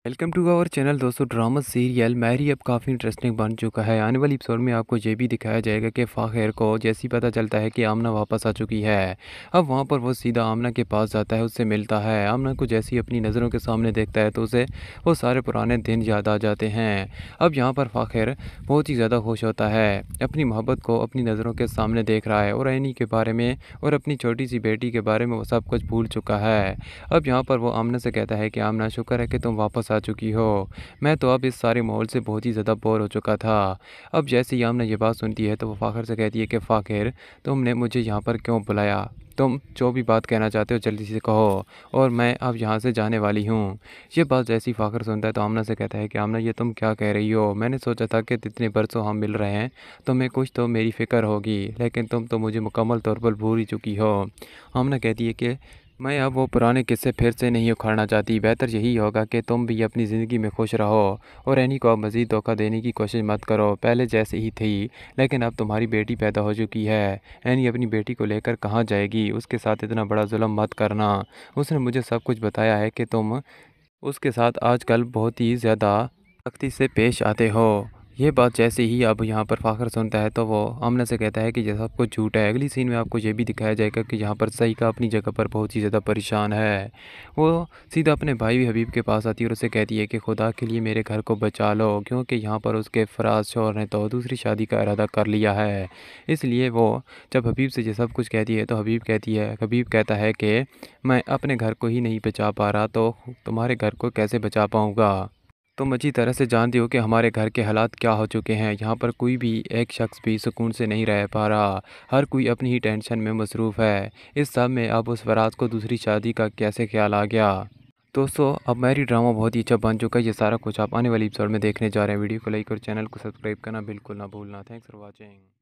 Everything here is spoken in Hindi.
वेलकम टू आवर चैनल दोस्तों। ड्रामा सीरियल मैरी अब काफ़ी इंटरेस्टिंग बन चुका है। आने वाली एपिसोड में आपको ये भी दिखाया जाएगा कि फ़ाहिर को जैसे ही पता चलता है कि आमना वापस आ चुकी है, अब वहाँ पर वो सीधा आमना के पास जाता है, उससे मिलता है। आमना को जैसे ही अपनी नज़रों के सामने देखता है तो उसे वो सारे पुराने दिन याद आ जाते हैं। अब यहाँ पर फ़ाहिर बहुत ही ज़्यादा खुश होता है, अपनी मोहब्बत को अपनी नज़रों के सामने देख रहा है और एनी के बारे में और अपनी छोटी सी बेटी के बारे में वो सब कुछ भूल चुका है। अब यहाँ पर वो आमना से कहता है कि आमना, शुक्र है कि तुम वापस आ चुकी हो। मैं तो अब इस सारे माहौल से बहुत ही ज़्यादा बोर हो चुका था। अब जैसे ही आमना ये बात सुनती है तो वो फ़ाखिर से कहती है कि फ़ाखिर, तुमने मुझे यहाँ पर क्यों बुलाया? तुम जो भी बात कहना चाहते हो जल्दी से कहो और मैं अब यहाँ से जाने वाली हूँ। ये बात जैसे ही फ़ाखिर सुनता है तो आमना से कहता है कि आमना, ये तुम क्या कह रही हो? मैंने सोचा था कि इतने बरसों हम मिल रहे हैं तो मैं कुछ तो मेरी फ़िक्र होगी, लेकिन तुम तो मुझे मुकम्मल तौर पर भूल ही चुकी हो। आमना कहती है कि मैं अब वो पुराने किस्से फिर से नहीं उखाड़ना चाहती। बेहतर यही होगा कि तुम भी अपनी ज़िंदगी में खुश रहो और एनी को अब मज़ीद धोखा देने की कोशिश मत करो। पहले जैसे ही थी, लेकिन अब तुम्हारी बेटी पैदा हो चुकी है। एनी अपनी बेटी को लेकर कहाँ जाएगी? उसके साथ इतना बड़ा जुल्म मत करना। उसने मुझे सब कुछ बताया है कि तुम उसके साथ आजकल बहुत ही ज़्यादा सख्ती से पेश आते हो। ये बात जैसे ही अब यहाँ पर फ़ाखिर सुनता है तो वो आमना से कहता है कि ये सब कुछ झूठ है। अगली सीन में आपको ये भी दिखाया जाएगा कि यहाँ पर सईका अपनी जगह पर बहुत ही ज़्यादा परेशान है। वो सीधा अपने भाई हबीब के पास आती है और उसे कहती है कि खुदा के लिए मेरे घर को बचा लो, क्योंकि यहाँ पर उसके फराज शौहर ने तो दूसरी शादी का इरादा कर लिया है। इसलिए वो जब हबीब से ये सब कुछ कहती है तो हबीब कहता है कि मैं अपने घर को ही नहीं बचा पा रहा तो तुम्हारे घर को कैसे बचा पाऊँगा? तुम अच्छी तरह से जानती हो कि हमारे घर के हालात क्या हो चुके हैं। यहाँ पर कोई भी एक शख्स भी सुकून से नहीं रह पा रहा। हर कोई अपनी ही टेंशन में मसरूफ़ है। इस सब में अब उस फराज को दूसरी शादी का कैसे ख्याल आ गया? दोस्तों, अब मैरी ड्रामा बहुत ही अच्छा बन चुका है। ये सारा कुछ आप आने वाली एपिसोड में देखने जा रहे हैं। वीडियो को लाइक और चैनल को सब्सक्राइब करना बिल्कुल ना भूलना। Thanks for watching.